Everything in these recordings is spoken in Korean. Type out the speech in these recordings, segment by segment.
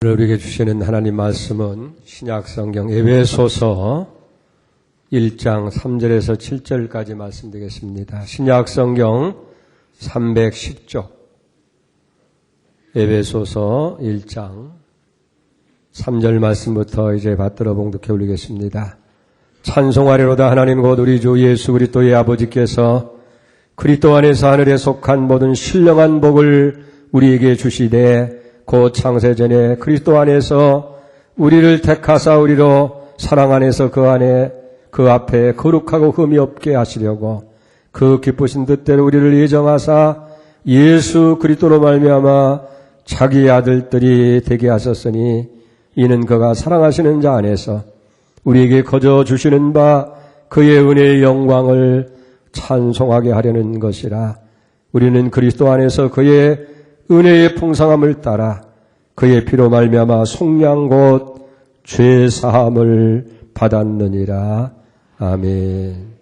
우리에게 주시는 하나님 말씀은 신약성경 에베소서 1장 3절에서 7절까지 말씀드리겠습니다. 신약성경 310쪽 에베소서 1장 3절 말씀부터 이제 받들어 봉독해 올리겠습니다. 찬송하리로다. 하나님 곧 우리 주 예수 그리스도의 아버지께서 그리스도 안에서 하늘에 속한 모든 신령한 복을 우리에게 주시되 곧 창세전에 그리스도 안에서 우리를 택하사 우리로 사랑 안에서 그 앞에 거룩하고 흠이 없게 하시려고 그 기쁘신 뜻대로 우리를 예정하사 예수 그리스도로 말미암아 자기 아들들이 되게 하셨으니 이는 그가 사랑하시는 자 안에서 우리에게 거저 주시는 바 그의 은혜의 영광을 찬송하게 하려는 것이라. 우리는 그리스도 안에서 그의 은혜의 풍성함을 따라 그의 피로 말미암아 속량 곧 죄 사함을 받았느니라. 아멘.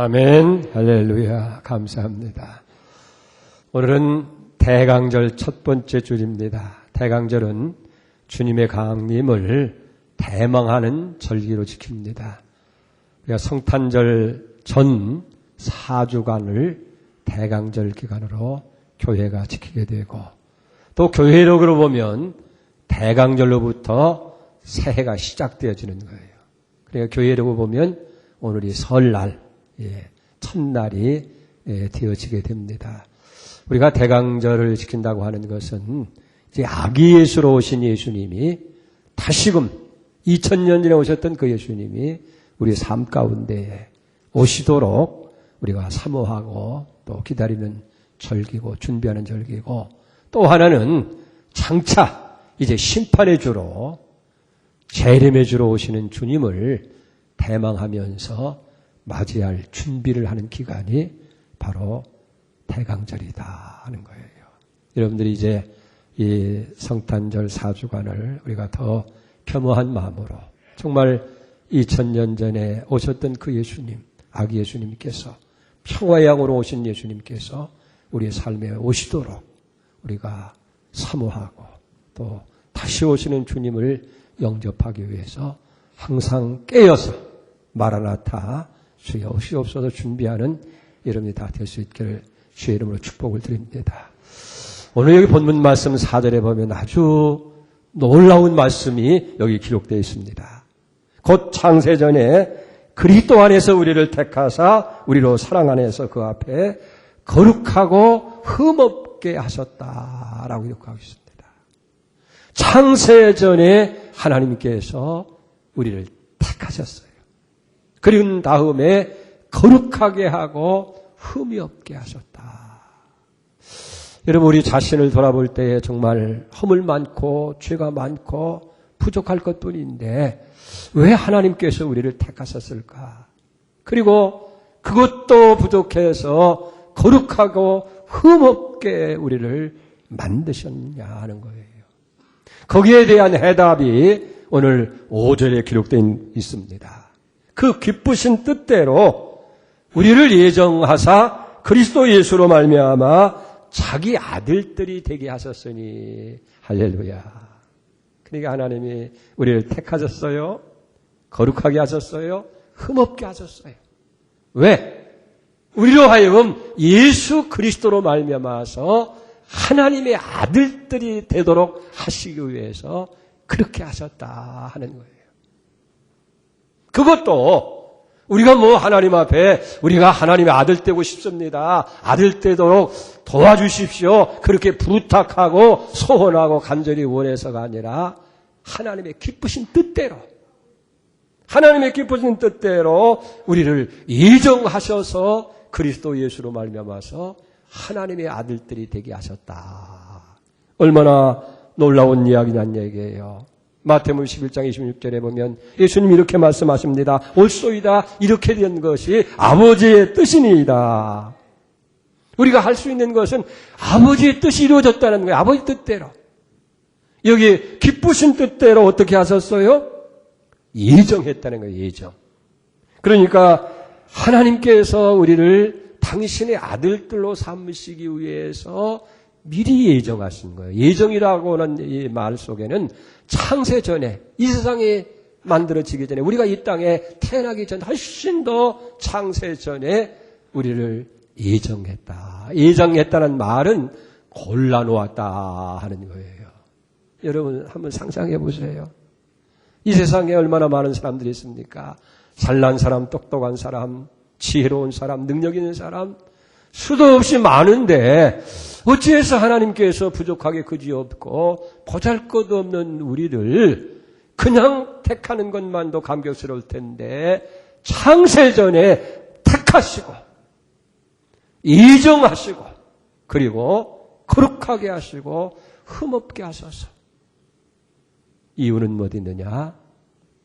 아멘. 할렐루야. 감사합니다. 오늘은 대강절 첫 번째 주일입니다. 대강절은 주님의 강림을 대망하는 절기로 지킵니다. 우리가 성탄절 전 4주간을 대강절 기간으로 교회가 지키게 되고, 또 교회력으로 보면 대강절로부터 새해가 시작되어지는 거예요. 그러니까 교회력으로 보면 오늘이 설날, 첫날이 되어지게 됩니다. 우리가 대강절을 지킨다고 하는 것은 이제 아기 예수로 오신 예수님이 다시금 2000년 전에 오셨던 그 예수님이 우리 삶 가운데에 오시도록 우리가 사모하고 또 기다리는 절기고 준비하는 절기고, 또 하나는 장차 이제 심판의 주로 재림의 주로 오시는 주님을 대망하면서 맞이할 준비를 하는 기간이 바로 대강절이다 하는 거예요. 여러분들이 이제 이 성탄절 4주간을 우리가 더 겸허한 마음으로 정말 2000년 전에 오셨던 그 예수님, 아기 예수님께서, 평화의 양으로 오신 예수님께서 우리의 삶에 오시도록 우리가 사모하고 또 다시 오시는 주님을 영접하기 위해서 항상 깨어서 마라나타 주여 오시옵소서 준비하는 여러분이 다 될 수 있기를 주의 이름으로 축복을 드립니다. 오늘 여기 본문 말씀 4절에 보면 아주 놀라운 말씀이 여기 기록되어 있습니다. 곧 창세전에 그리스도 안에서 우리를 택하사 우리로 사랑 안에서 그 앞에 거룩하고 흠없게 하셨다라고 기록하고 있습니다. 창세전에 하나님께서 우리를 택하셨어요. 그리고 다음에 거룩하게 하고 흠이 없게 하셨다. 여러분, 우리 자신을 돌아볼 때에 정말 허물 많고 죄가 많고 부족할 것뿐인데 왜 하나님께서 우리를 택하셨을까? 그리고 그것도 부족해서 거룩하고 흠없게 우리를 만드셨냐 하는 거예요. 거기에 대한 해답이 오늘 5절에 기록되어 있습니다. 그 기쁘신 뜻대로 우리를 예정하사 그리스도 예수로 말미암아 자기 아들들이 되게 하셨으니 할렐루야. 그러니까 하나님이 우리를 택하셨어요. 거룩하게 하셨어요. 흠없게 하셨어요. 왜? 우리로 하여금 예수 그리스도로 말미암아서 하나님의 아들들이 되도록 하시기 위해서 그렇게 하셨다 하는 거예요. 그것도 우리가 하나님 앞에 우리가 하나님의 아들 되고 싶습니다. 아들 되도록 도와주십시오. 그렇게 부탁하고 소원하고 간절히 원해서가 아니라 하나님의 기쁘신 뜻대로, 하나님의 기쁘신 뜻대로 우리를 예정하셔서 그리스도 예수로 말미암아서 하나님의 아들들이 되게 하셨다. 얼마나 놀라운 이야기란 얘기예요. 마태복음 11장 26절에 보면 예수님이 이렇게 말씀하십니다. 옳소이다. 이렇게 된 것이 아버지의 뜻이니이다. 우리가 할 수 있는 것은 아버지의 뜻이 이루어졌다는 거예요. 아버지 뜻대로. 여기 기쁘신 뜻대로 어떻게 하셨어요? 예정했다는 거예요. 예정. 그러니까 하나님께서 우리를 당신의 아들들로 삼으시기 위해서 미리 예정하신 거예요. 예정이라고 하는 이 말 속에는 창세 전에, 이 세상이 만들어지기 전에, 우리가 이 땅에 태어나기 전 훨씬 더 창세 전에 우리를 예정했다. 예정했다는 말은 골라놓았다 하는 거예요. 여러분 한번 상상해 보세요. 이 세상에 얼마나 많은 사람들이 있습니까? 잘난 사람, 똑똑한 사람, 지혜로운 사람, 능력 있는 사람, 수도 없이 많은데 어찌해서 하나님께서 부족하게 그지없고 보잘것없는 우리를 그냥 택하는 것만도 감격스러울 텐데 창세전에 택하시고 예정하시고 그리고 거룩하게 하시고 흠없게 하셔서 이유는 어디 있느냐?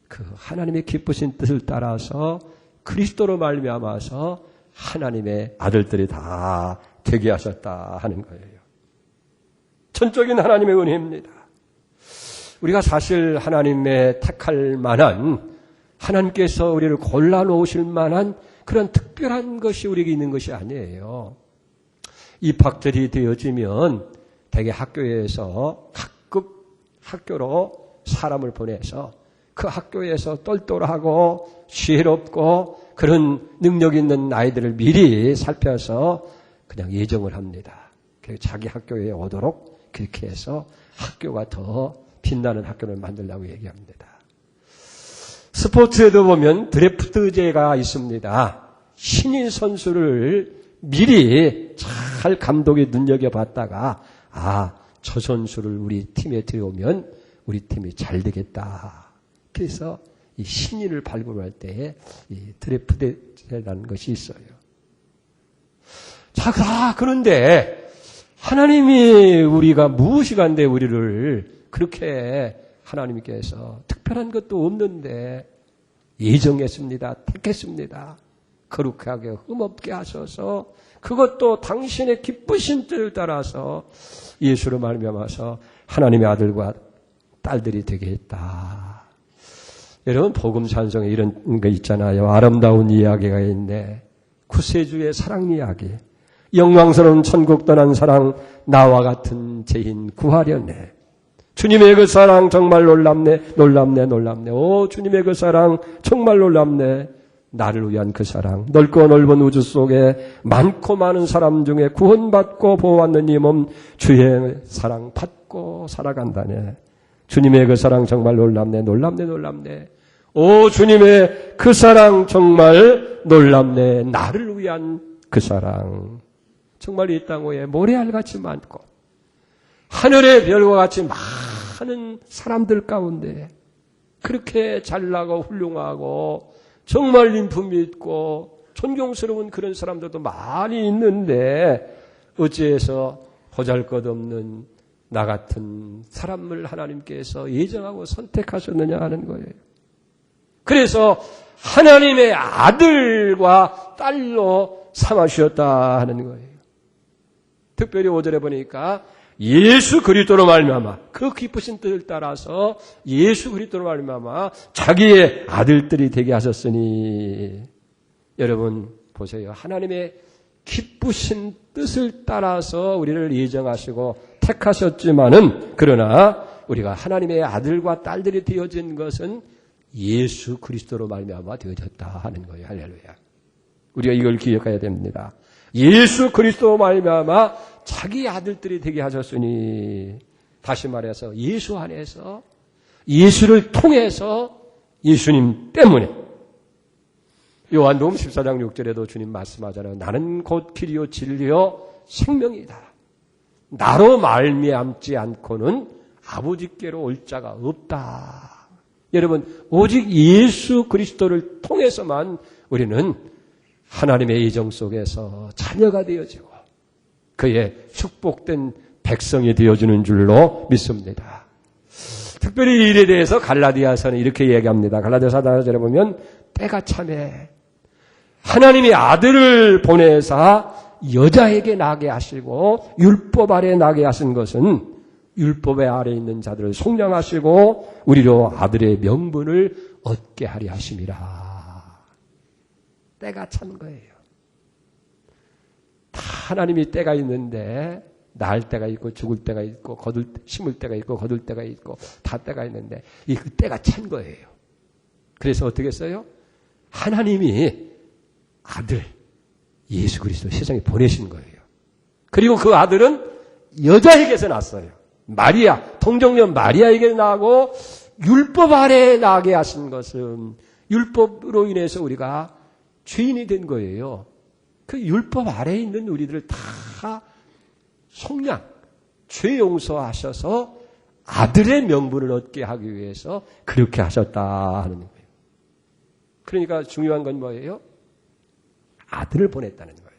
그 하나님의 기쁘신 뜻을 따라서 그리스도로 말미암아서 하나님의 아들들이 다 되게 하셨다 하는 거예요. 전적인 하나님의 은혜입니다. 우리가 사실 하나님의 택할 만한, 하나님께서 우리를 골라놓으실 만한 그런 특별한 것이 우리에게 있는 것이 아니에요. 입학절이 되어지면 대개 학교에서 각급 학교로 사람을 보내서 그 학교에서 똘똘하고 지혜롭고 그런 능력 있는 아이들을 미리 살펴서 그냥 예정을 합니다. 자기 학교에 오도록 그렇게 해서 학교가 더 빛나는 학교를 만들려고 얘기합니다. 스포츠에도 보면 드래프트제가 있습니다. 신인 선수를 미리 잘 감독이 눈여겨봤다가 저 선수를 우리 팀에 들여오면 우리 팀이 잘 되겠다. 그래서 이 신인을 발굴할 때에 이 드래프트제라는 것이 있어요. 자, 그런데 하나님이 우리가 무엇이 간데 우리를 그렇게 하나님께서 특별한 것도 없는데 예정했습니다. 택했습니다. 거룩하게 흠없게 하셔서 그것도 당신의 기쁘신 뜻을 따라서 예수로 말미암아서 하나님의 아들과 딸들이 되게 했다. 여러분 복음 찬송에 이런 거 있잖아요. 아름다운 이야기가 있네. 구세주의 사랑 이야기. 영광스러운 천국 떠난 사랑 나와 같은 죄인 구하려네. 주님의 그 사랑 정말 놀랍네. 오 주님의 그 사랑 정말 놀랍네. 나를 위한 그 사랑. 넓고 넓은 우주 속에 많고 많은 사람 중에 구원받고 보호받는 이 몸 주의 사랑 받고 살아간다네. 주님의 그 사랑 정말 놀랍네. 오 주님의 그 사랑 정말 놀랍네. 나를 위한 그 사랑. 정말 이 땅 위에 모래알같이 많고 하늘의 별과 같이 많은 사람들 가운데 그렇게 잘나고 훌륭하고 정말 인품이 있고 존경스러운 그런 사람들도 많이 있는데 어찌해서 보잘것없는 나 같은 사람을 하나님께서 예정하고 선택하셨느냐 하는 거예요. 그래서 하나님의 아들과 딸로 삼아주셨다 하는 거예요. 특별히 5절에 보니까 예수 그리스도로 말미암아 그 기쁘신 뜻을 따라서 예수 그리스도로 말미암아 자기의 아들들이 되게 하셨으니 여러분 보세요. 하나님의 기쁘신 뜻을 따라서 우리를 예정하시고 택하셨지만은 그러나 우리가 하나님의 아들과 딸들이 되어진 것은 예수 그리스도로 말미암아 되어졌다 하는 거예요. 할렐루야. 우리가 이걸 기억해야 됩니다. 예수 그리스도 말미암아 자기 아들들이 되게 하셨으니 다시 말해서 예수 안에서 예수를 통해서 예수님 때문에 요한복음 14장 6절에도 주님 말씀하잖아요. 나는 곧 길이요 진리요 생명이다. 나로 말미암지 않고는 아버지께로 올 자가 없다. 여러분 오직 예수 그리스도를 통해서만 우리는 하나님의 예정 속에서 자녀가 되어지고 그의 축복된 백성이 되어주는 줄로 믿습니다. 특별히 이 일에 대해서 갈라디아서는 이렇게 얘기합니다. 갈라디아서 4절에 보면 때가 참에 하나님이 아들을 보내사 여자에게 나게 하시고 율법 아래 나게 하신 것은 율법의 아래 있는 자들을 속량하시고 우리로 아들의 명분을 얻게 하려 하심이라. 때가 참 거예요. 다 하나님이 때가 있는데 낳을 때가 있고 죽을 때가 있고 심을 때가 있고 거둘 때가 있고 다 때가 있는데 이 그 때가 찬 거예요. 그래서 어떻게 했어요? 하나님이 아들 예수 그리스도 세상에 보내신 거예요. 그리고 그 아들은 여자에게서 났어요. 마리아, 동정녀 마리아에게 나고 율법 아래에 나게 하신 것은 율법으로 인해서 우리가 죄인이 된 거예요. 그 율법 아래에 있는 우리들을 다 속량, 죄 용서하셔서 아들의 명분을 얻게 하기 위해서 그렇게 하셨다 하는 거예요. 그러니까 중요한 건 뭐예요? 아들을 보냈다는 거예요.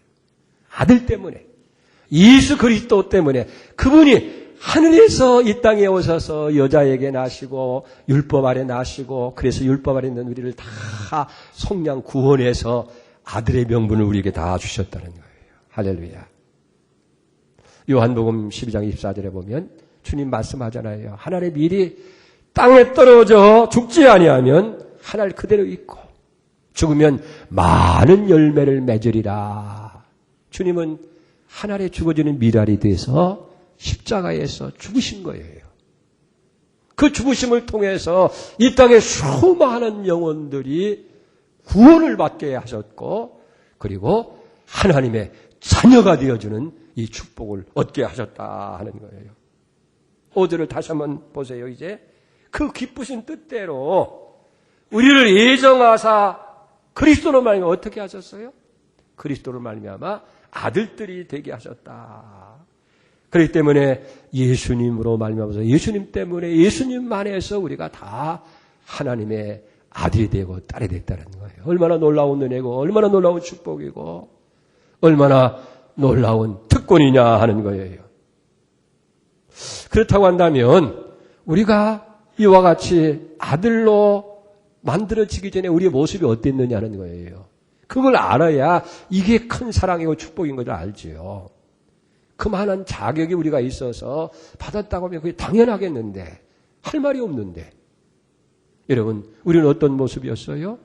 아들 때문에, 예수 그리스도 때문에 그분이 하늘에서 이 땅에 오셔서 여자에게 나시고 율법 아래 나시고 그래서 율법 아래 있는 우리를 다 속량 구원해서 아들의 명분을 우리에게 다 주셨다는 거예요. 할렐루야. 요한복음 12장 24절에 보면 주님 말씀하잖아요. 하늘의 밀이 땅에 떨어져 죽지 아니하면 하늘 그대로 있고 죽으면 많은 열매를 맺으리라. 주님은 하늘에 죽어지는 미랄이 돼서 십자가에서 죽으신 거예요. 그 죽으심을 통해서 이 땅의 수많은 영혼들이 구원을 받게 하셨고 그리고 하나님의 자녀가 되어주는 이 축복을 얻게 하셨다 하는 거예요. 5절을 다시 한번 보세요. 이제 그 기쁘신 뜻대로 우리를 예정하사 그리스도로 말미암아 어떻게 하셨어요? 그리스도로 말미암아 아들들이 되게 하셨다. 그렇기 때문에 예수님으로 말미암아서 예수님 때문에 예수님 안에서 우리가 다 하나님의 아들이 되고 딸이 됐다는 거예요. 얼마나 놀라운 은혜고 얼마나 놀라운 축복이고 얼마나 놀라운 특권이냐 하는 거예요. 그렇다고 한다면 우리가 이와 같이 아들로 만들어지기 전에 우리의 모습이 어땠느냐 하는 거예요. 그걸 알아야 이게 큰 사랑이고 축복인 것을 알지요. 그만한 자격이 우리가 있어서 받았다고 하면 그게 당연하겠는데 할 말이 없는데 여러분 우리는 어떤 모습이었어요?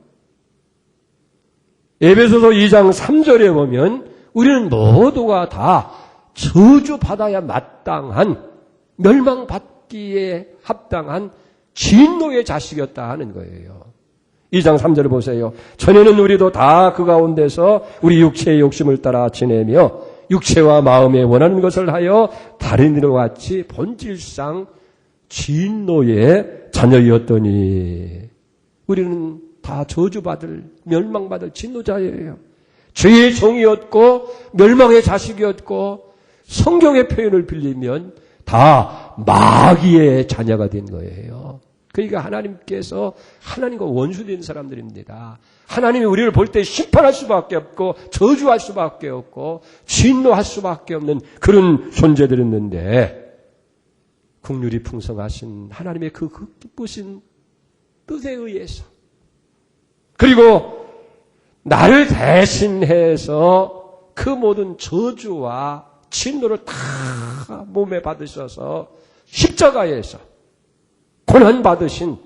에베소서 2장 3절에 보면 우리는 모두가 다 저주받아야 마땅한 멸망받기에 합당한 진노의 자식이었다 하는 거예요. 2장 3절을 보세요. 전에는 우리도 다 그 가운데서 우리 육체의 욕심을 따라 지내며 육체와 마음에 원하는 것을 하여 다른 이와 같이 본질상 진노의 자녀였더니 우리는 다 저주받을 멸망받을 진노자예요. 죄의 종이었고 멸망의 자식이었고 성경의 표현을 빌리면 다 마귀의 자녀가 된 거예요. 그러니까 하나님께서 하나님과 원수된 사람들입니다. 하나님이 우리를 볼 때 심판할 수밖에 없고 저주할 수밖에 없고 진노할 수밖에 없는 그런 존재들이었는데 긍휼이 풍성하신 하나님의 그 기쁘신 뜻에 의해서 그리고 나를 대신해서 그 모든 저주와 진노를 다 몸에 받으셔서 십자가에서 고난받으신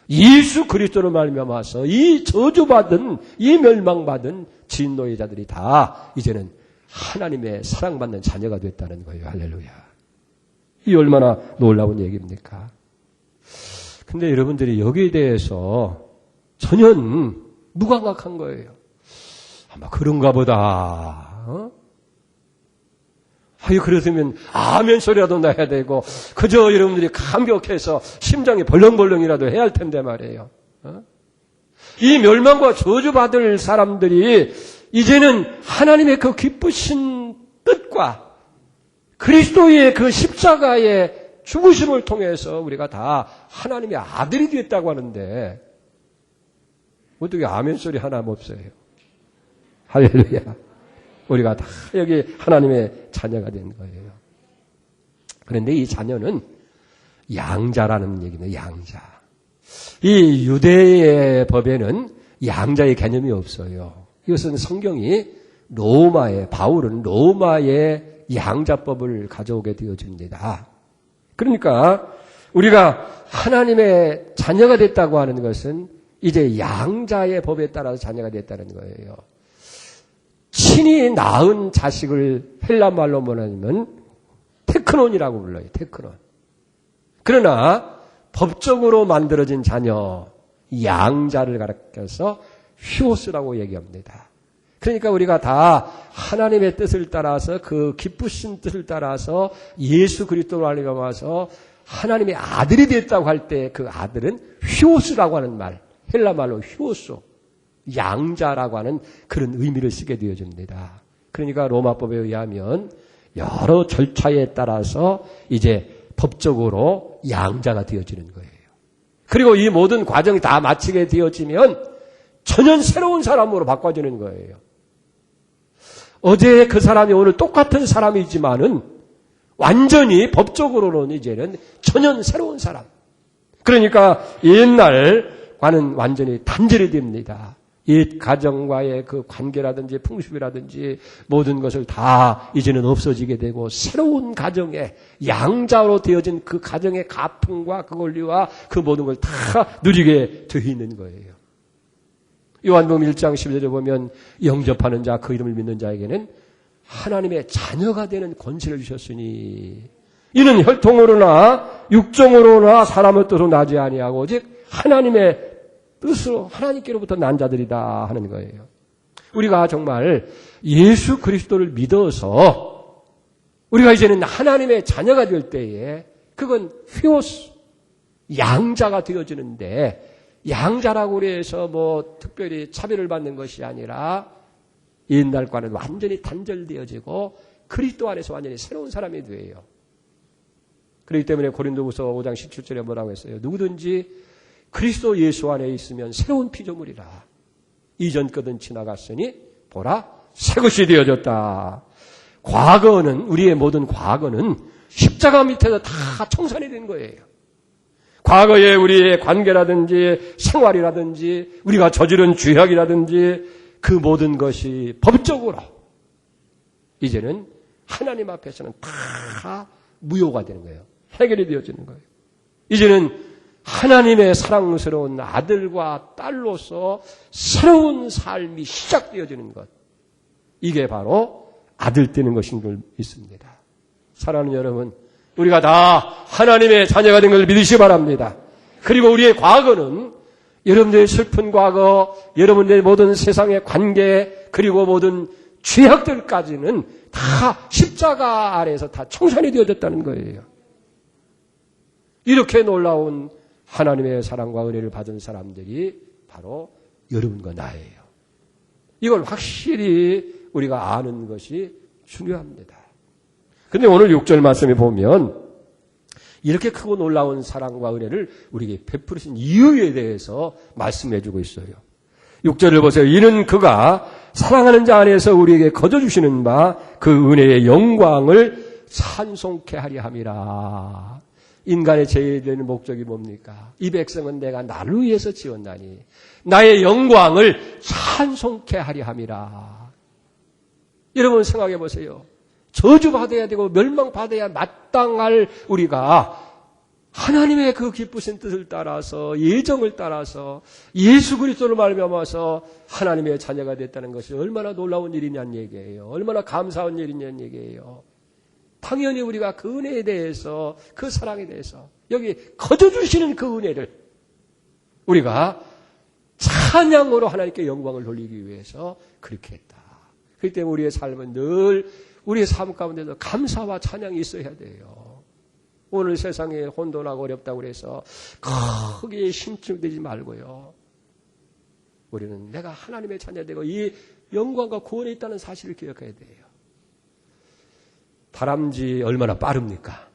예수 그리스도로 말미암아서 이 저주받은 이 멸망받은 진노의 자들이 다 이제는 하나님의 사랑받는 자녀가 됐다는 거예요. 할렐루야. 이 얼마나 놀라운 얘기입니까? 근데 여러분들이 여기에 대해서 전혀 무감각한 거예요. 아마 그런가 보다. 아유, 그랬으면 아멘 소리라도 나야 되고 그저 여러분들이 감격해서 심장이 벌렁벌렁이라도 해야 할 텐데 말이에요. 이 멸망과 저주받을 사람들이 이제는 하나님의 그 기쁘신 뜻과 그리스도의 그 십자가의 죽으심을 통해서 우리가 다 하나님의 아들이 됐다고 하는데 어떻게 아멘 소리 하나 없어요. 할렐루야. 우리가 다 여기 하나님의 자녀가 된 거예요. 그런데 이 자녀는 양자라는 얘기입니다. 양자. 이 유대의 법에는 양자의 개념이 없어요. 이것은 성경이 바울은 로마의 양자법을 가져오게 되어집니다. 그러니까 우리가 하나님의 자녀가 됐다고 하는 것은 이제 양자의 법에 따라서 자녀가 됐다는 거예요. 친히 낳은 자식을 헬라말로 말하면 테크논이라고 불러요. 테크논. 그러나 법적으로 만들어진 자녀, 양자를 가리켜서 휘오스라고 얘기합니다. 그러니까 우리가 다 하나님의 뜻을 따라서 그 기쁘신 뜻을 따라서 예수 그리스도로 알려가서 하나님의 아들이 됐다고 할 때 그 아들은 휘오스라고 하는 말, 헬라말로 휘오스. 양자라고 하는 그런 의미를 쓰게 되어집니다. 그러니까 로마법에 의하면 여러 절차에 따라서 이제 법적으로 양자가 되어지는 거예요. 그리고 이 모든 과정이 다 마치게 되어지면 전혀 새로운 사람으로 바꿔지는 거예요. 어제 그 사람이 오늘 똑같은 사람이지만은 완전히 법적으로는 이제는 전혀 새로운 사람. 그러니까 옛날과는 완전히 단절이 됩니다. 옛 가정과의 그 관계라든지 풍습이라든지 모든 것을 다 이제는 없어지게 되고 새로운 가정에 양자로 되어진 그 가정의 가풍과 그 권리와 그 모든 걸 다 누리게 되어 있는 거예요. 요한복음 1장 11절에 보면 영접하는 자, 그 이름을 믿는 자에게는 하나님의 자녀가 되는 권세를 주셨으니 이는 혈통으로나 육정으로나 사람의 뜻으로 나지 아니하고 오직 하나님의 뜻으로 하나님께로부터 난 자들이다 하는 거예요. 우리가 정말 예수 그리스도를 믿어서 우리가 이제는 하나님의 자녀가 될 때에 그건 휘오스, 양자가 되어지는데 양자라고 해서 뭐 특별히 차별을 받는 것이 아니라 옛날과는 완전히 단절되어지고 그리스도 안에서 완전히 새로운 사람이 되어요. 그렇기 때문에 고린도후서 5장 17절에 뭐라고 했어요? 누구든지 그리스도 예수 안에 있으면 새로운 피조물이라. 이전 것은 지나갔으니 보라 새 것이 되어졌다. 과거는 우리의 모든 과거는 십자가 밑에서 다 청산이 된 거예요. 과거에 우리의 관계라든지 생활이라든지 우리가 저지른 죄악이라든지 그 모든 것이 법적으로 이제는 하나님 앞에서는 다 무효가 되는 거예요. 해결이 되어지는 거예요. 이제는 하나님의 사랑스러운 아들과 딸로서 새로운 삶이 시작되어지는 것. 이게 바로 아들 되는 것인 줄 믿습니다. 사랑하는 여러분, 우리가 다 하나님의 자녀가 된 것을 믿으시기 바랍니다. 그리고 우리의 과거는 여러분들의 슬픈 과거, 여러분들의 모든 세상의 관계, 그리고 모든 죄악들까지는 다 십자가 아래에서 다 청산이 되어졌다는 거예요. 이렇게 놀라운 하나님의 사랑과 은혜를 받은 사람들이 바로 여러분과 나예요. 이걸 확실히 우리가 아는 것이 중요합니다. 그런데 오늘 6절 말씀에 보면 이렇게 크고 놀라운 사랑과 은혜를 우리에게 베푸신 이유에 대해서 말씀해 주고 있어요. 6절을 보세요. 이는 그가 사랑하는 자 안에서 우리에게 거저주시는 바 그 은혜의 영광을 찬송케 하려 함이라. 인간의 제일 되는 목적이 뭡니까? 이 백성은 내가 나를 위해서 지었나니 나의 영광을 찬송케 하려 함이라. 여러분 생각해 보세요. 저주받아야 되고 멸망받아야 마땅할 우리가 하나님의 그 기쁘신 뜻을 따라서 예정을 따라서 예수 그리스도를 말미암아서 하나님의 자녀가 됐다는 것이 얼마나 놀라운 일이냐는 얘기예요. 얼마나 감사한 일이냐는 얘기예요. 당연히 우리가 그 은혜에 대해서 그 사랑에 대해서 여기 거저주시는 그 은혜를 우리가 찬양으로 하나님께 영광을 돌리기 위해서 그렇게 했다. 그렇기 때문에 우리의 삶은 늘 우리의 삶 가운데도 감사와 찬양이 있어야 돼요. 오늘 세상에 혼돈하고 어렵다고 해서 크게 심증되지 말고요. 우리는 내가 하나님의 자녀되고 이 영광과 구원에 있다는 사실을 기억해야 돼요. 다람쥐 얼마나 빠릅니까?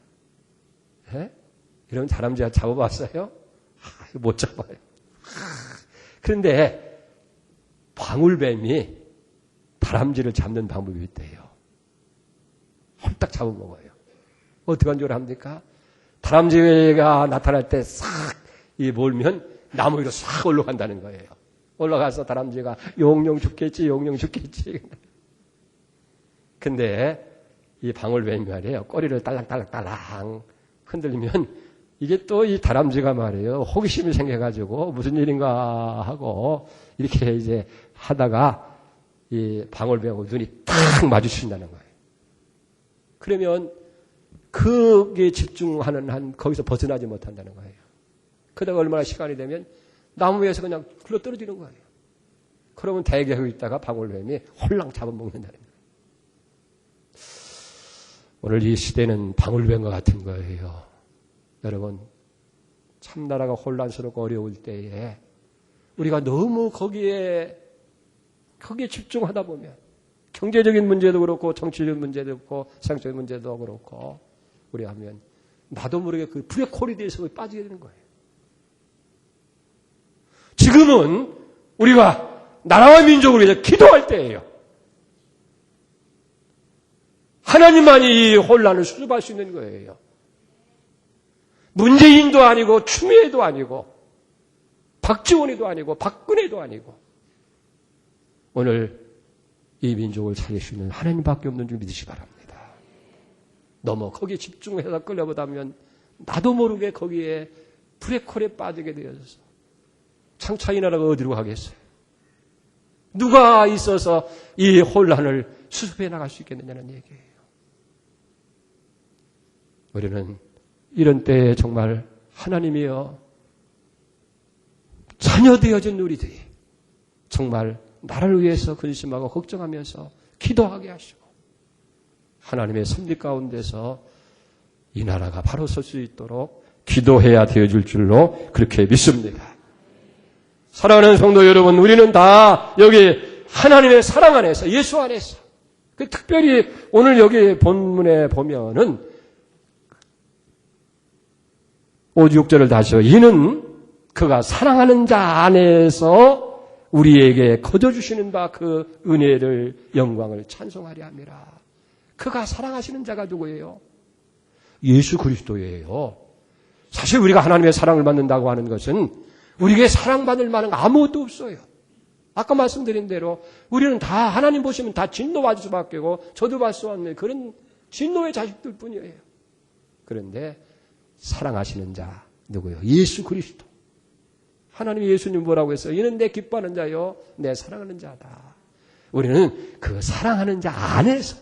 예? 이런 다람쥐 잡아봤어요? 못 잡아요. 그런데 방울뱀이 다람쥐를 잡는 방법이 있대요. 홀딱 잡아먹어요. 어떻게 한 줄 압니까? 다람쥐가 나타날 때 싹 몰면 나무 위로 싹 올라간다는 거예요. 올라가서 다람쥐가 용용 죽겠지, 용용 죽겠지. 근데 이 방울뱀이 말이에요. 꼬리를 딸랑딸랑딸랑 흔들리면 이게 또 이 다람쥐가 말이에요. 호기심이 생겨가지고 무슨 일인가 하고 이렇게 이제 하다가 이 방울뱀하고 눈이 딱 마주친다는 거예요. 그러면 거기에 집중하는 한 거기서 벗어나지 못한다는 거예요. 그러다가 얼마나 시간이 되면 나무 위에서 그냥 굴러 떨어지는 거예요. 그러면 대기하고 있다가 방울뱀이 홀랑 잡아먹는다는 거예요. 오늘 이 시대는 방울뱀과 같은 거예요. 여러분, 참나라가 혼란스럽고 어려울 때에 우리가 너무 거기에 집중하다 보면 경제적인 문제도 그렇고 정치적인 문제도 그렇고 생각적인 문제도 그렇고 우리 하면 나도 모르게 그 불의 코리드에서 빠지게 되는 거예요. 지금은 우리가 나라와 민족을 위해서 기도할 때예요. 하나님만이 이 혼란을 수습할 수 있는 거예요. 문재인도 아니고 추미애도 아니고 박지원이도 아니고 박근혜도 아니고 오늘 이 민족을 살릴 수 있는 하나님밖에 없는 줄 믿으시기 바랍니다. 너무 거기에 집중해서 끌려보다면 나도 모르게 거기에 불의 콜에 빠지게 되어서 장차 이 나라가 어디로 가겠어요? 누가 있어서 이 혼란을 수습해 나갈 수 있겠느냐는 얘기예요. 우리는 이런 때에 정말 하나님이여 자녀 되어진 우리들이 정말 나를 위해서 근심하고 걱정하면서 기도하게 하시고 하나님의 섭리 가운데서 이 나라가 바로 설 수 있도록 기도해야 되어질 줄로 그렇게 믿습니다. 사랑하는 성도 여러분, 우리는 다 여기 하나님의 사랑 안에서, 예수 안에서, 특별히 오늘 여기 본문에 보면은 5, 6절을 다시요. 이는 그가 사랑하는 자 안에서 우리에게 거둬주시는 바 그 은혜를 영광을 찬송하려 함이라. 그가 사랑하시는 자가 누구예요? 예수 그리스도예요. 사실 우리가 하나님의 사랑을 받는다고 하는 것은 우리에게 사랑받을 만한 아무것도 없어요. 아까 말씀드린 대로 우리는 다 하나님 보시면 다 진노받을 수밖에 없고 저도 받수왔는 그런 진노의 자식들 뿐이에요. 그런데 사랑하시는 자 누구요? 예수 그리스도. 하나님 예수님 뭐라고 했어요? 이는 내 기뻐하는 자요 내 사랑하는 자다. 우리는 그 사랑하는 자 안에서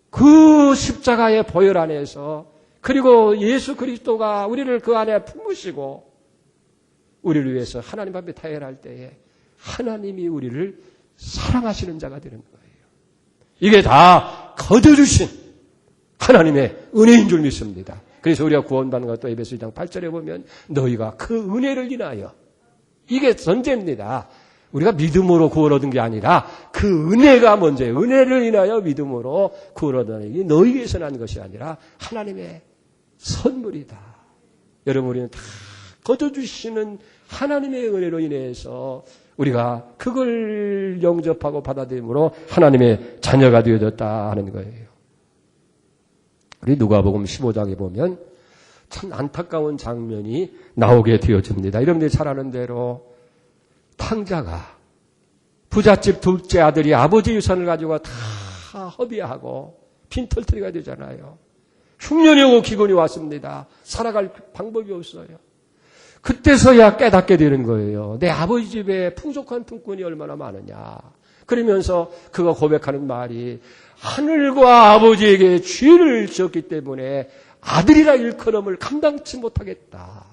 그 십자가의 보혈 안에서 그리고 예수 그리스도가 우리를 그 안에 품으시고 우리를 위해서 하나님 앞에 타협할 때에 하나님이 우리를 사랑하시는 자가 되는 거예요. 이게 다 거둬주신 하나님의 은혜인 줄 믿습니다. 그래서 우리가 구원받는 것도 에베소 2장 8절에 보면 너희가 그 은혜를 인하여, 이게 전제입니다. 우리가 믿음으로 구원 얻은 게 아니라 그 은혜가 먼저예요. 은혜를 인하여 믿음으로 구원 얻은 게 너희에서 난 것이 아니라 하나님의 선물이다. 여러분, 우리는 다 거둬주시는 하나님의 은혜로 인해서 우리가 그걸 영접하고 받아들임으로 하나님의 자녀가 되어졌다 하는 거예요. 우리 누가복음 15장에 보면 참 안타까운 장면이 나오게 되어집니다. 여러분들이 잘 아는 대로 탕자가 부잣집 둘째 아들이 아버지 유산을 가지고 다 허비하고 빈털터리가 되잖아요. 흉년이 오고 기근이 왔습니다. 살아갈 방법이 없어요. 그때서야 깨닫게 되는 거예요. 내 아버지 집에 풍족한 품꾼이 얼마나 많으냐. 그러면서 그가 고백하는 말이 하늘과 아버지에게 죄를 지었기 때문에 아들이라 일컬음을 감당치 못하겠다.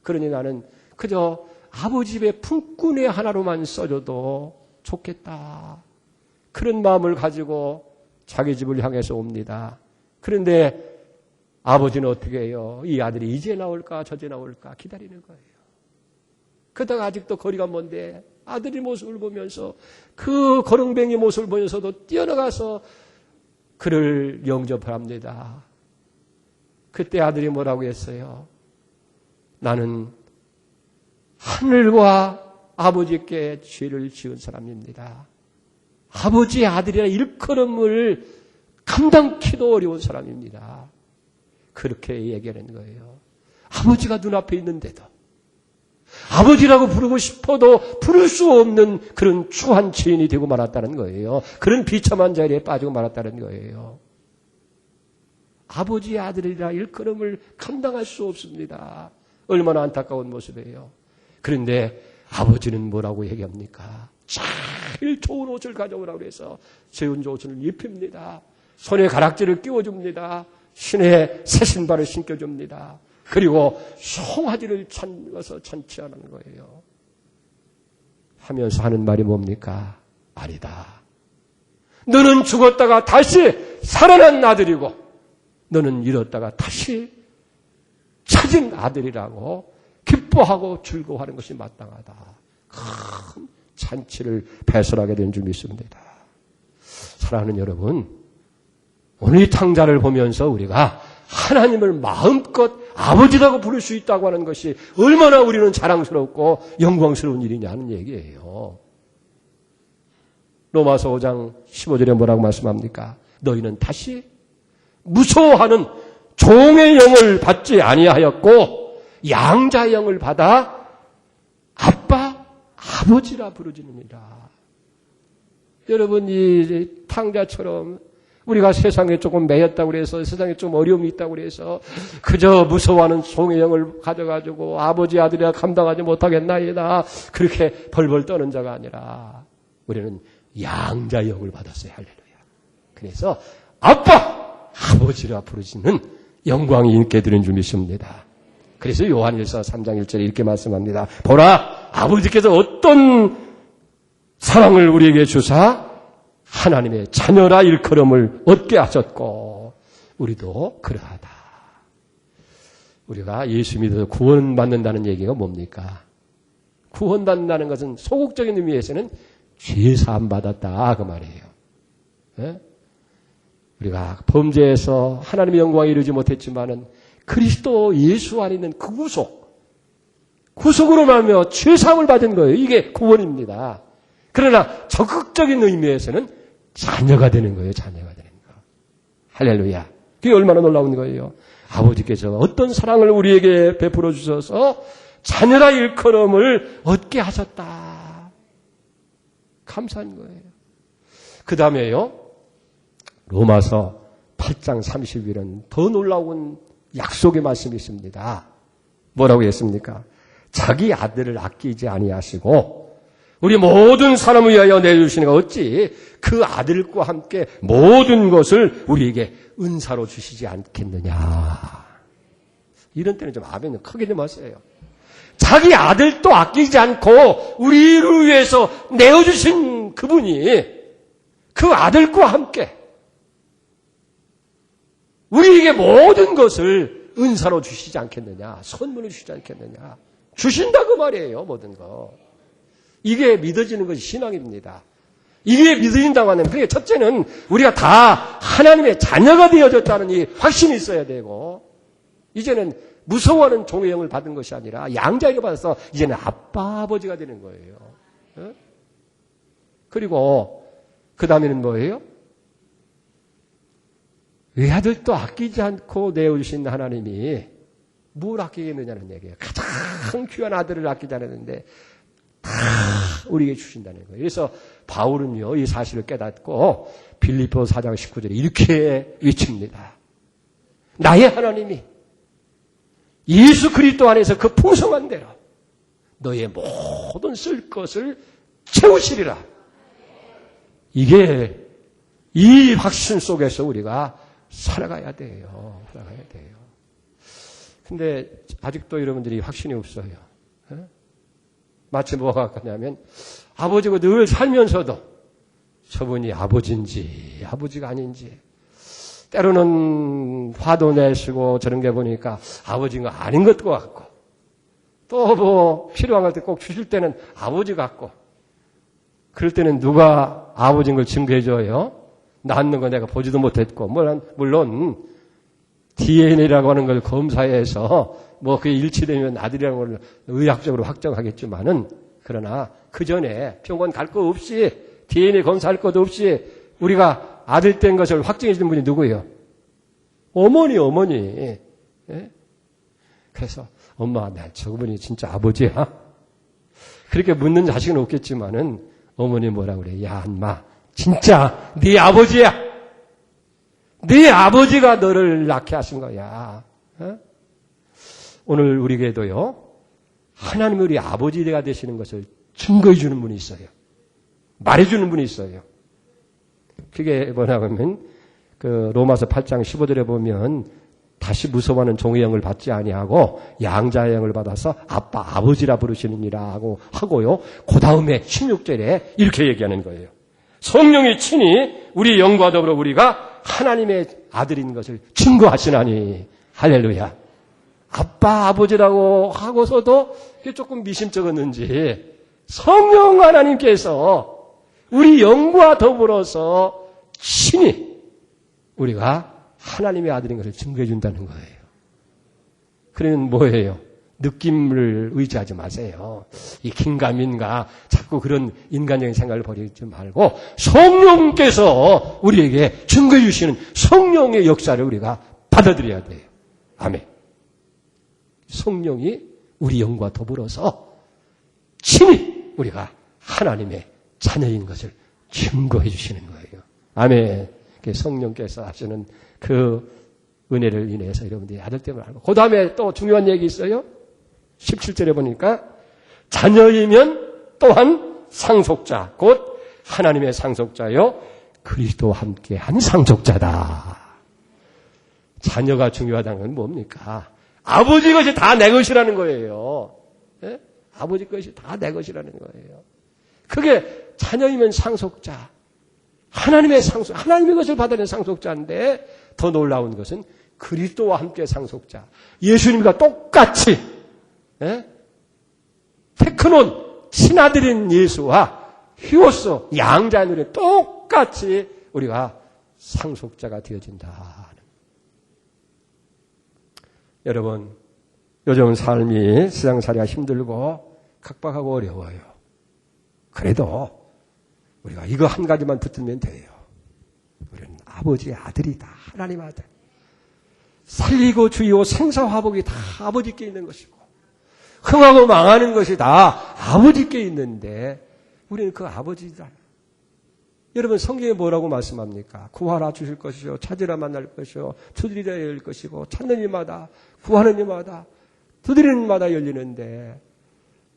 그러니 나는 그저 아버지 집의 품꾼의 하나로만 써줘도 좋겠다. 그런 마음을 가지고 자기 집을 향해서 옵니다. 그런데 아버지는 어떻게 해요? 이 아들이 이제 나올까 저제 나올까 기다리는 거예요. 그러다가 아직도 거리가 먼데 아들의 모습을 보면서 그 거렁뱅이 모습을 보면서도 뛰어나가서 그를 영접합니다. 그때 아들이 뭐라고 했어요? 나는 하늘과 아버지께 죄를 지은 사람입니다. 아버지의 아들이라 일컬음을 감당키도 어려운 사람입니다. 그렇게 얘기하는 거예요. 아버지가 눈앞에 있는데도 아버지라고 부르고 싶어도 부를 수 없는 그런 추한 죄인이 되고 말았다는 거예요. 그런 비참한 자리에 빠지고 말았다는 거예요. 아버지의 아들이라 일컬음을 감당할 수 없습니다. 얼마나 안타까운 모습이에요. 그런데 아버지는 뭐라고 얘기합니까? 제일 좋은 옷을 가져오라고 해서 제일 좋은 옷을 입힙니다. 손에 가락지를 끼워줍니다. 신의 새 신발을 신겨줍니다. 그리고 송아지를 찾아서 잔치하는 거예요. 하면서 하는 말이 뭡니까? 아니다. 너는 죽었다가 다시 살아난 아들이고 너는 잃었다가 다시 찾은 아들이라고 기뻐하고 즐거워하는 것이 마땅하다. 큰 잔치를 배설하게 된 줄 믿습니다. 사랑하는 여러분, 오늘 이 탕자를 보면서 우리가 하나님을 마음껏 아버지라고 부를 수 있다고 하는 것이 얼마나 우리는 자랑스럽고 영광스러운 일이냐 하는 얘기예요. 로마서 5장 15절에 뭐라고 말씀합니까? 너희는 다시 무서워하는 종의 영을 받지 아니하였고 양자의 영을 받아 아빠, 아버지라 부르짖느니라. 여러분, 이 탕자처럼 우리가 세상에 조금 매였다고 그래서 세상에 좀 어려움이 있다고 그래서 그저 무서워하는 종의 영을 가져가지고 아버지 아들이라 감당하지 못하겠나이다 그렇게 벌벌 떠는 자가 아니라 우리는 양자의 영을 받았어요. 할렐루야. 그래서 아빠, 아버지라 부르짖는 영광이 있게 되는 줄 믿습니다. 그래서 요한일서 3장 1절에 이렇게 말씀합니다. 보라, 아버지께서 어떤 사랑을 우리에게 주사 하나님의 자녀라 일컬음을 얻게 하셨고 우리도 그러하다. 우리가 예수 믿어서 구원받는다는 얘기가 뭡니까? 구원받는다는 것은 소극적인 의미에서는 죄 사함 받았다 그 말이에요. 예? 우리가 범죄에서 하나님의 영광에 이르지 못했지만은 그리스도 예수 안에 있는 그 구속으로 말하며 죄 사함을 받은 거예요. 이게 구원입니다. 그러나 적극적인 의미에서는 자녀가 되는 거예요. 자녀가 되는 거. 할렐루야. 그게 얼마나 놀라운 거예요. 아버지께서 어떤 사랑을 우리에게 베풀어 주셔서 자녀라 일컬음을 얻게 하셨다. 감사한 거예요. 그 다음에요. 로마서 8장 30일은 더 놀라운 약속의 말씀이 있습니다. 뭐라고 했습니까? 자기 아들을 아끼지 아니하시고 우리 모든 사람을 위하여 내주시는 가 어찌 그 아들과 함께 모든 것을 우리에게 은사로 주시지 않겠느냐. 이런 때는 좀 아멘을 크게 좀 하세요. 자기 아들도 아끼지 않고 우리를 위해서 내어주신 그분이 그 아들과 함께 우리에게 모든 것을 은사로 주시지 않겠느냐. 선물을 주시지 않겠느냐. 주신다 그 말이에요. 모든 거. 이게 믿어지는 것이 신앙입니다. 이게 믿어진다고 하는 그게 첫째는 우리가 다 하나님의 자녀가 되어졌다는 이 확신이 있어야 되고 이제는 무서워하는 종의 영을 받은 것이 아니라 양자에게 받아서 이제는 아빠 아버지가 되는 거예요. 그리고 그 다음에는 뭐예요? 외아들도 아끼지 않고 내어주신 하나님이 뭘 아끼겠느냐는 얘기예요. 가장 귀한 아들을 아끼지 않았는데 다 우리에게 주신다는 거예요. 그래서 바울은요, 이 사실을 깨닫고 빌립보 4장 19절에 이렇게 외칩니다. 나의 하나님이 예수 그리스도 안에서 그 풍성한 대로 너의 모든 쓸 것을 채우시리라. 이게 이 확신 속에서 우리가 살아가야 돼요. 살아가야 돼요. 근데 아직도 여러분들이 확신이 없어요. 마치 뭐가 같냐면 아버지가 늘 살면서도 저분이 아버지인지 아버지가 아닌지 때로는 화도 내시고 저런 게 보니까 아버지가 아닌 것 같고 또 뭐 필요한 걸 때 꼭 주실 때는 아버지 같고 그럴 때는 누가 아버지인 걸 증거해줘요? 낳는 거 내가 보지도 못했고 물론 DNA라고 하는 걸 검사해서 뭐 그게 일치되면 아들이라는 걸 의학적으로 확정하겠지만은 그러나 그 전에 병원 갈 거 없이 DNA 검사할 것도 없이 우리가 아들 된 것을 확정해 주는 분이 누구예요? 어머니. 예? 그래서 엄마, 나 저분이 진짜 아버지야? 그렇게 묻는 자식은 없겠지만은 어머니 뭐라 그래? 야, 인마, 진짜 네 아버지야. 네 아버지가 너를 낳게 하신 거야. 어? 오늘 우리에게도요. 하나님이 우리 아버지가 되시는 것을 증거해 주는 분이 있어요. 말해 주는 분이 있어요. 그게 뭐냐고 하면 그 로마서 8장 15절에 보면 다시 무서워하는 종의 영을 받지 아니하고 양자의 영을 받아서 아빠 아버지라 부르시느니라 하고요. 그 다음에 16절에 이렇게 얘기하는 거예요. 성령이 친히 우리 영과 더불어 우리가 하나님의 아들인 것을 증거하시나니 할렐루야. 아빠 아버지라고 하고서도 그게 조금 미심쩍었는지 성령 하나님께서 우리 영과 더불어서 친히 우리가 하나님의 아들인 것을 증거해 준다는 거예요. 그러면 뭐예요? 느낌을 의지하지 마세요. 이 긴가민가 자꾸 그런 인간적인 생각을 버리지 말고 성령께서 우리에게 증거해 주시는 성령의 역사를 우리가 받아들여야 돼요. 아멘. 성령이 우리 영과 더불어서 친히 우리가 하나님의 자녀인 것을 증거해 주시는 거예요. 아멘. 성령께서 하시는 그 은혜를 인해서 여러분들이 아들 때문에 알고. 그 다음에 또 중요한 얘기 있어요. 17절에 보니까 자녀이면 또한 상속자, 곧 하나님의 상속자요 그리스도와 함께한 상속자다. 자녀가 중요하다는 건 뭡니까? 아버지 것이 다 내 것이라는 거예요. 예? 아버지 것이 다 내 것이라는 거예요. 그게 자녀이면 상속자, 하나님의 것을 받아낸 상속자인데 더 놀라운 것은 그리스도와 함께 상속자. 예수님과 똑같이 테크논 친아들인 예수와 히오스 양자녀는 똑같이 우리가 상속자가 되어진다. 여러분, 요즘 삶이 세상살이가 힘들고 각박하고 어려워요. 그래도 우리가 이거 한 가지만 붙들면 돼요. 우리는 아버지의 아들이다. 하나님 아들. 살리고 주이고 생사화복이 다 아버지께 있는 것이고 흥하고 망하는 것이 다 아버지께 있는데 우리는 그 아버지다. 여러분 성경에 뭐라고 말씀합니까? 구하라 주실 것이요 찾으라 만날 것이요 두드리라 열릴 것이고 찾는 이마다 구하는 이마다 두드리는 이마다 열리는데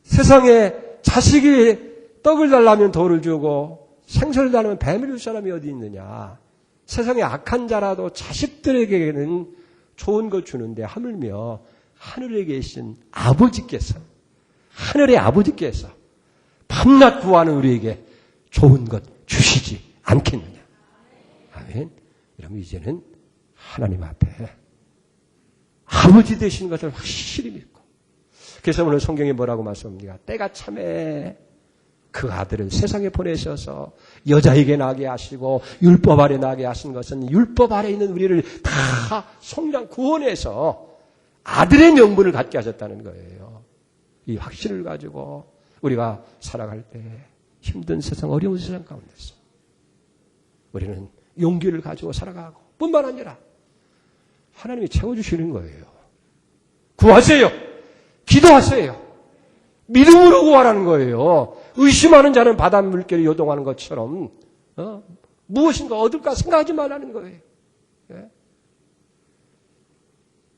세상에 자식이 떡을 달라면 돌을 주고 생선을 달라면 뱀을 줄 사람이 어디 있느냐. 세상에 악한 자라도 자식들에게는 좋은 것 주는데 하물며 하늘에 계신 아버지께서 하늘의 아버지께서 밤낮 구하는 우리에게 좋은 것 주시지 않겠느냐. 아멘. 그러면 이제는 하나님 앞에 아버지 되신 것을 확실히 믿고 그래서 오늘 성경에 뭐라고 말씀합니까? 때가 참에 그 아들을 세상에 보내셔서 여자에게 나게 하시고 율법 아래 나게 하신 것은 율법 아래 있는 우리를 다 속량 구원해서 아들의 명분을 갖게 하셨다는 거예요. 이 확신을 가지고 우리가 살아갈 때 힘든 세상, 어려운 세상 가운데서 우리는 용기를 가지고 살아가고 뿐만 아니라 하나님이 채워주시는 거예요. 구하세요. 기도하세요. 믿음으로 구하라는 거예요. 의심하는 자는 바다 물결이 요동하는 것처럼 무엇인가 얻을까 생각하지 말라는 거예요. 예?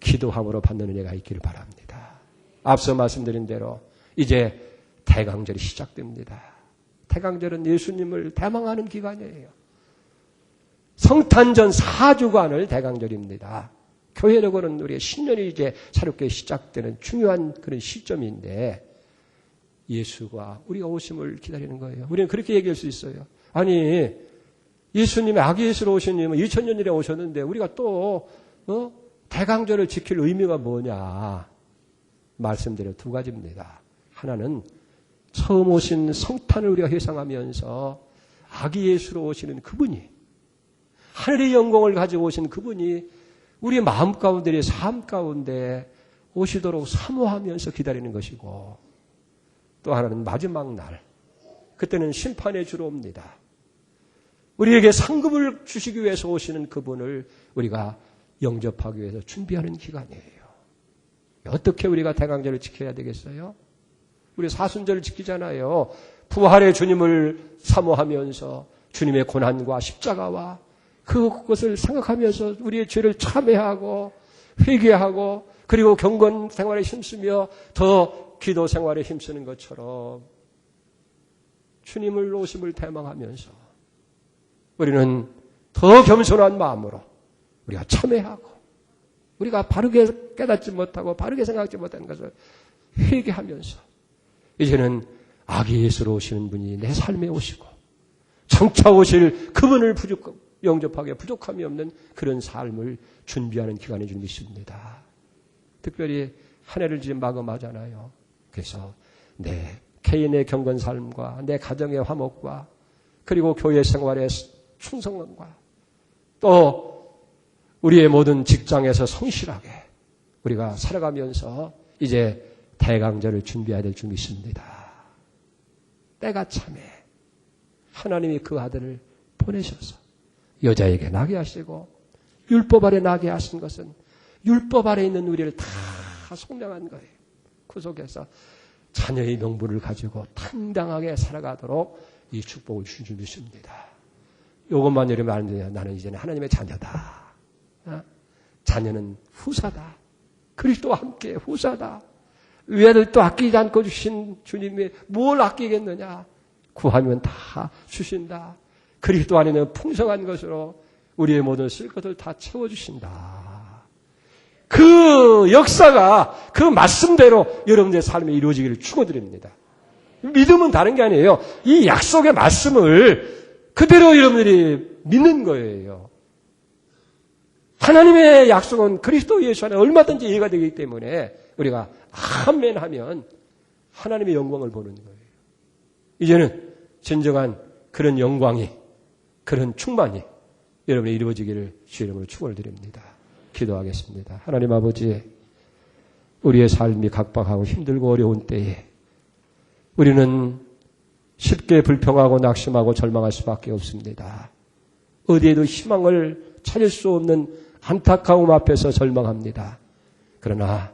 기도함으로 받는 은혜가 있기를 바랍니다. 앞서 말씀드린 대로 이제 대강절이 시작됩니다. 대강절은 예수님을 대망하는 기간이에요. 성탄전 4주간을 대강절입니다. 교회적으로는 우리의 신년이 이제 새롭게 시작되는 중요한 그런 시점인데 예수가 우리가 오심을 기다리는 거예요. 우리는 그렇게 얘기할 수 있어요. 아니 예수님의 아기 예수로 오신 님은 2000년 전에 오셨는데 우리가 또 대강절을 지킬 의미가 뭐냐. 말씀드려 두 가지입니다. 하나는 처음 오신 성탄을 우리가 회상하면서 아기 예수로 오시는 그분이 하늘의 영광을 가지고 오신 그분이 우리의 마음 가운데 삶 가운데 오시도록 사모하면서 기다리는 것이고 또 하나는 마지막 날 그때는 심판의 주로 옵니다. 우리에게 상급을 주시기 위해서 오시는 그분을 우리가 영접하기 위해서 준비하는 기간이에요. 어떻게 우리가 대강절을 지켜야 되겠어요? 우리 사순절을 지키잖아요. 부활의 주님을 사모하면서 주님의 고난과 십자가와 그것을 생각하면서 우리의 죄를 참회하고 회개하고 그리고 경건 생활에 힘쓰며 더 기도 생활에 힘쓰는 것처럼 주님을 오심을 대망하면서 우리는 더 겸손한 마음으로 우리가 참회하고 우리가 바르게 깨닫지 못하고 바르게 생각하지 못하는 것을 회개하면서 이제는 아기 예수로 오시는 분이 내 삶에 오시고 장차 오실 그분을 영접하기에 부족함이 없는 그런 삶을 준비하는 기간인 줄 믿습니다. 특별히 한 해를 지금 마감하잖아요. 그래서 내 개인의 경건 삶과 내 가정의 화목과 그리고 교회 생활의 충성과 또 우리의 모든 직장에서 성실하게 우리가 살아가면서 이제 대강절을 준비해야 될 줄 믿습니다. 때가 참에 하나님이 그 아들을 보내셔서 여자에게 나게 하시고 율법 아래 나게 하신 것은 율법 아래 있는 우리를 다 속량한 거예요. 그 속에서 자녀의 명분을 가지고 당당하게 살아가도록 이 축복을 주신 줄 믿습니다. 이것만 여러분 알면 나는 이제는 하나님의 자녀다. 자녀는 후사다. 그리스도와 함께 후사다. 외아들도 아끼지 않고 주신 주님이 뭘 아끼겠느냐. 구하면 다 주신다. 그리스도 안에는 풍성한 것으로 우리의 모든 쓸 것을 다 채워주신다. 그 역사가 그 말씀대로 여러분들의 삶에 이루어지기를 축원드립니다. 믿음은 다른 게 아니에요. 이 약속의 말씀을 그대로 여러분들이 믿는 거예요. 하나님의 약속은 그리스도 예수 안에 얼마든지 이해가 되기 때문에 우리가 아멘 하면 하나님의 영광을 보는 거예요. 이제는 진정한 그런 영광이, 그런 충만이 여러분이 이루어지기를 주 이름으로 축원을 드립니다. 기도하겠습니다. 하나님 아버지, 우리의 삶이 각박하고 힘들고 어려운 때에 우리는 쉽게 불평하고 낙심하고 절망할 수밖에 없습니다. 어디에도 희망을 찾을 수 없는 안타까움 앞에서 절망합니다. 그러나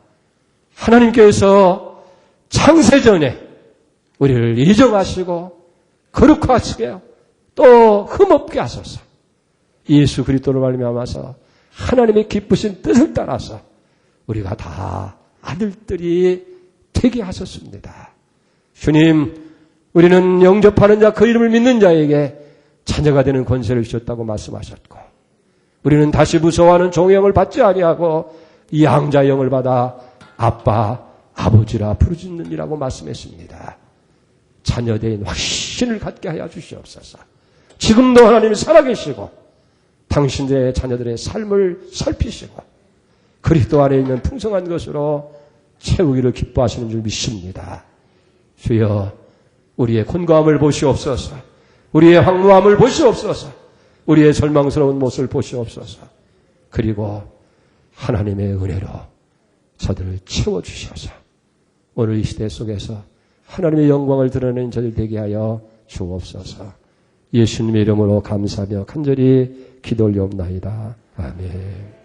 하나님께서 창세전에 우리를 인정하시고 거룩하시게 또 흠없게 하소서. 예수 그리스도로 말미암아서 하나님의 기쁘신 뜻을 따라서 우리가 다 아들들이 되게 하셨습니다. 주님, 우리는 영접하는 자, 그 이름을 믿는 자에게 자녀가 되는 권세를 주셨다고 말씀하셨고, 우리는 다시 무서워하는 종의 영을 받지 아니하고 양자의 영을 받아 아빠, 아버지라 부르짖느니라고 말씀했습니다. 자녀된 확신을 갖게 하여 주시옵소서. 지금도 하나님이 살아계시고 당신들의 자녀들의 삶을 살피시고 그리스도 안에 있는 풍성한 것으로 채우기를 기뻐하시는 줄 믿습니다. 주여, 우리의 곤고함을 보시옵소서. 우리의 황무함을 보시옵소서. 우리의 절망스러운 모습을 보시옵소서. 그리고 하나님의 은혜로 저들을 채워주셔서 오늘 이 시대 속에서 하나님의 영광을 드러내는 저들 되게 하여 주옵소서. 예수님의 이름으로 감사하며 간절히 기도 올리옵나이다. 아멘.